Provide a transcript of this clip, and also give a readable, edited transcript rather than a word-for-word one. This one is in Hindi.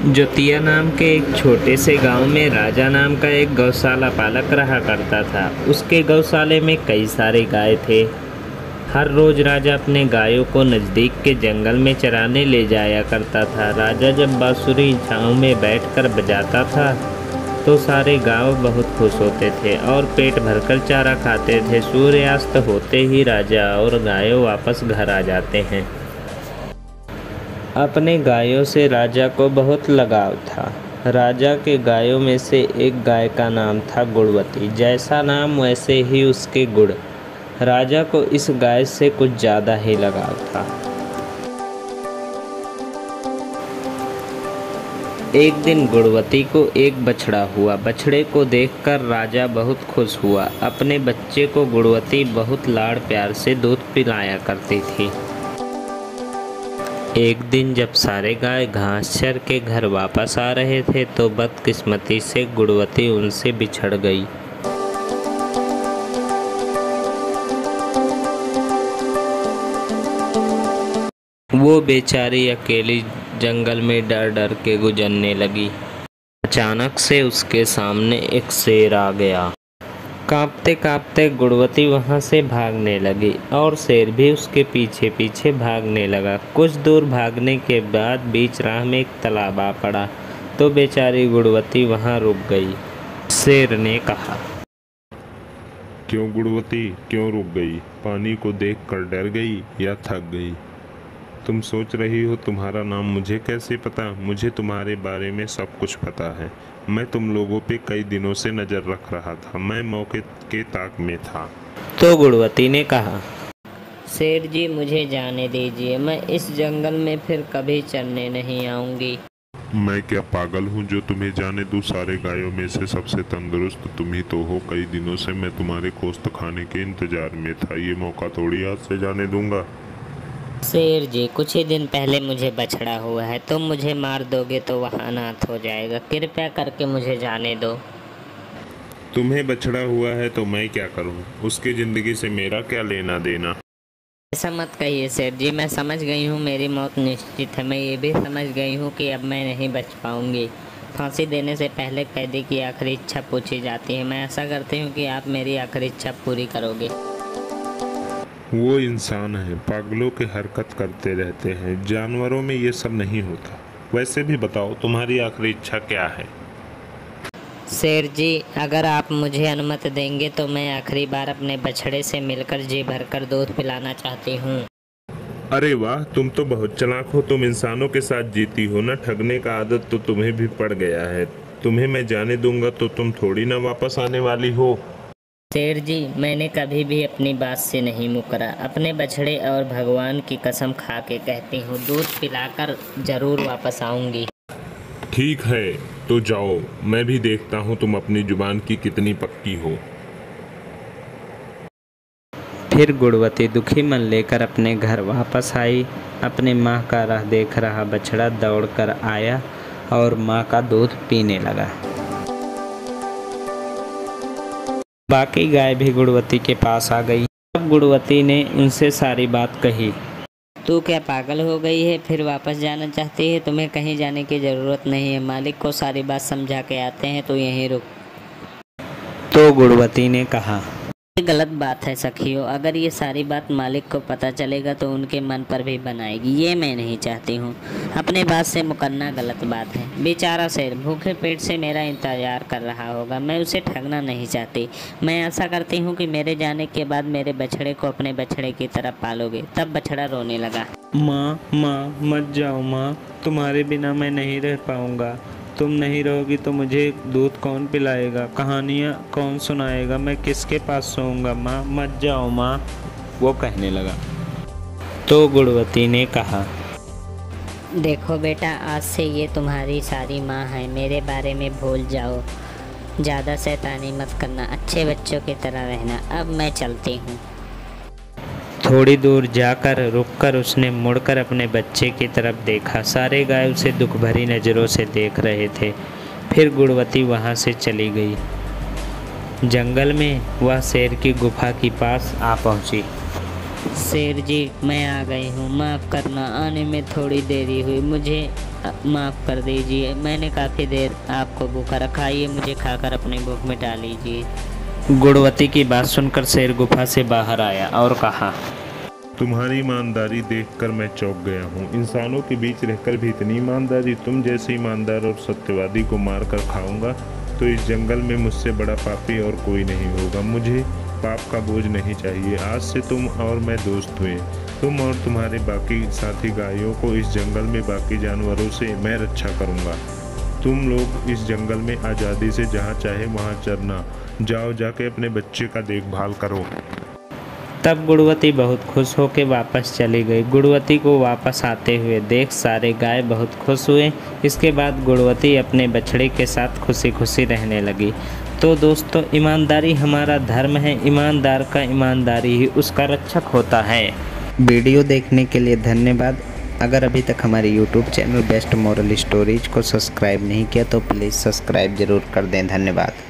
ज्योतिया नाम के एक छोटे से गांव में राजा नाम का एक गौशाला पालक रहा करता था। उसके गौशाले में कई सारे गाय थे। हर रोज राजा अपने गायों को नज़दीक के जंगल में चराने ले जाया करता था। राजा जब बांसुरी छाँव में बैठकर बजाता था तो सारे गांव बहुत खुश होते थे और पेट भरकर चारा खाते थे। सूर्यास्त होते ही राजा और गायों वापस घर आ जाते हैं। अपने गायों से राजा को बहुत लगाव था। राजा के गायों में से एक गाय का नाम था गुणवती। जैसा नाम वैसे ही उसके गुण। राजा को इस गाय से कुछ ज़्यादा ही लगाव था। एक दिन गुणवती को एक बछड़ा हुआ। बछड़े को देखकर राजा बहुत खुश हुआ। अपने बच्चे को गुणवती बहुत लाड़ प्यार से दूध पिलाया करती थी। एक दिन जब सारे गाय घास चर के घर वापस आ रहे थे तो बदकिस्मती से गुणवती उनसे बिछड़ गई। वो बेचारी अकेली जंगल में डर डर के गुजरने लगी। अचानक से उसके सामने एक शेर आ गया। कांपते कांपते गुणवती वहां से भागने लगी और शेर भी उसके पीछे पीछे भागने लगा। कुछ दूर भागने के बाद बीच राह में एक तालाब आ पड़ा तो बेचारी गुणवती वहां रुक गई। शेर ने कहा, क्यों गुणवती, क्यों रुक गई? पानी को देखकर डर गई या थक गई? तुम सोच रही हो तुम्हारा नाम मुझे कैसे पता? मुझे तुम्हारे बारे में सब कुछ पता है। मैं तुम लोगों पे कई दिनों से नज़र रख रहा था। मैं मौके के ताक में था। तो गुणवती ने कहा, शेर जी मुझे जाने दीजिए, मैं इस जंगल में फिर कभी चरने नहीं आऊंगी। मैं क्या पागल हूँ जो तुम्हें जाने दूँ? सारे गायों में से सबसे तंदुरुस्त तुम ही तो हो। कई दिनों से मैं तुम्हारे गोश्त खाने के इंतजार में था। ये मौका थोड़ी हाथ से जाने दूंगा। शेर जी कुछ ही दिन पहले मुझे बछड़ा हुआ है, तुम मुझे मार दोगे तो वह अनाथ हो जाएगा। कृपया करके मुझे जाने दो। तुम्हें बछड़ा हुआ है तो मैं क्या करूं? उसकी ज़िंदगी से मेरा क्या लेना देना? ऐसा मत कहिए शेर जी, मैं समझ गई हूँ मेरी मौत निश्चित है। मैं ये भी समझ गई हूँ कि अब मैं नहीं बच पाऊँगी। फांसी देने से पहले कैदी की आखिरी इच्छा पूछी जाती है। मैं आशा करती हूँ कि आप मेरी आखिरी इच्छा पूरी करोगे। वो इंसान है, पागलों की हरकत करते रहते हैं। जानवरों में ये सब नहीं होता। वैसे भी बताओ तुम्हारी आखिरी इच्छा क्या है? शेर जी अगर आप मुझे अनुमति देंगे तो मैं आखिरी बार अपने बछड़े से मिलकर जी भरकर दूध पिलाना चाहती हूँ। अरे वाह, तुम तो बहुत चालाक हो। तुम इंसानों के साथ जीती हो ना। ठगने का आदत तो तुम्हें भी पड़ गया है। तुम्हें मैं जाने दूंगा तो तुम थोड़ी ना वापस आने वाली हो। शेर जी मैंने कभी भी अपनी बात से नहीं मुकरा। अपने बछड़े और भगवान की कसम खा के कहती हूँ, दूध पिलाकर जरूर वापस आऊँगी। ठीक है तो जाओ, मैं भी देखता हूँ तुम अपनी जुबान की कितनी पक्की हो। फिर गुणवती दुखी मन लेकर अपने घर वापस आई। अपनी माँ का राह देख रहा बछड़ा दौड़कर आया और माँ का दूध पीने लगा। बाकी गाय भी गुणवती के पास आ गई। अब गुणवती ने उनसे सारी बात कही। तू क्या पागल हो गई है? फिर वापस जाना चाहती है? तुम्हें कहीं जाने की ज़रूरत नहीं है। मालिक को सारी बात समझा के आते हैं, तो यहीं रुक। तो गुणवती ने कहा, ये गलत बात है सखियों। अगर ये सारी बात मालिक को पता चलेगा तो उनके मन पर भी बनाएगी। ये मैं नहीं चाहती हूँ। अपने बात से मुकरना गलत बात है। बेचारा शेर भूखे पेट से मेरा इंतजार कर रहा होगा। मैं उसे ठगना नहीं चाहती। मैं आशा करती हूँ कि मेरे जाने के बाद मेरे बछड़े को अपने बछड़े की तरह पालोगे। तब बछड़ा रोने लगा। माँ माँ मत जाओ माँ, तुम्हारे बिना मैं नहीं रह पाऊँगा। तुम नहीं रहोगी तो मुझे दूध कौन पिलाएगा? कहानियाँ कौन सुनाएगा? मैं किसके पास सोऊंगा? माँ मत जाओ माँ, वो कहने लगा। तो गुणवती ने कहा, देखो बेटा, आज से ये तुम्हारी सारी माँ है। मेरे बारे में भूल जाओ। ज़्यादा शैतानी मत करना, अच्छे बच्चों की तरह रहना। अब मैं चलती हूँ। थोड़ी दूर जाकर रुककर उसने मुड़कर अपने बच्चे की तरफ देखा। सारे गाय उसे दुख भरी नज़रों से देख रहे थे। फिर गुणवती वहाँ से चली गई। जंगल में वह शेर की गुफा के पास आ पहुँची। शेर जी, मैं आ गई हूँ, माफ़ करना, आने में थोड़ी देरी हुई, मुझे माफ़ कर दीजिए। मैंने काफ़ी देर आपको भूखा रखा, ये मुझे खाकर अपनी भूख मिटा लीजिए। गुणवती की बात सुनकर शेर गुफा से बाहर आया और कहा, तुम्हारी ईमानदारी देखकर मैं चौंक गया हूँ। इंसानों के बीच रहकर भी इतनी ईमानदारी। तुम जैसे ईमानदार और सत्यवादी को मार कर खाऊंगा तो इस जंगल में मुझसे बड़ा पापी और कोई नहीं होगा। मुझे पाप का बोझ नहीं चाहिए। आज से तुम और मैं दोस्त हुए। तुम और तुम्हारे बाकी साथी गायों को इस जंगल में बाकी जानवरों से मैं रक्षा करूंगा। तुम लोग इस जंगल में आज़ादी से जहाँ चाहे वहाँ चरना। जाओ, जाके अपने बच्चे का देखभाल करो। तब गुणवती बहुत खुश होकर वापस चली गई। गुणवती को वापस आते हुए देख सारे गाय बहुत खुश हुए। इसके बाद गुणवती अपने बछड़े के साथ खुशी खुशी रहने लगी। तो दोस्तों, ईमानदारी हमारा धर्म है। ईमानदार का ईमानदारी ही उसका रक्षक होता है। वीडियो देखने के लिए धन्यवाद। अगर अभी तक हमारे YouTube channel best moral stories को सब्सक्राइब नहीं किया तो प्लीज़ सब्सक्राइब ज़रूर कर दें। धन्यवाद।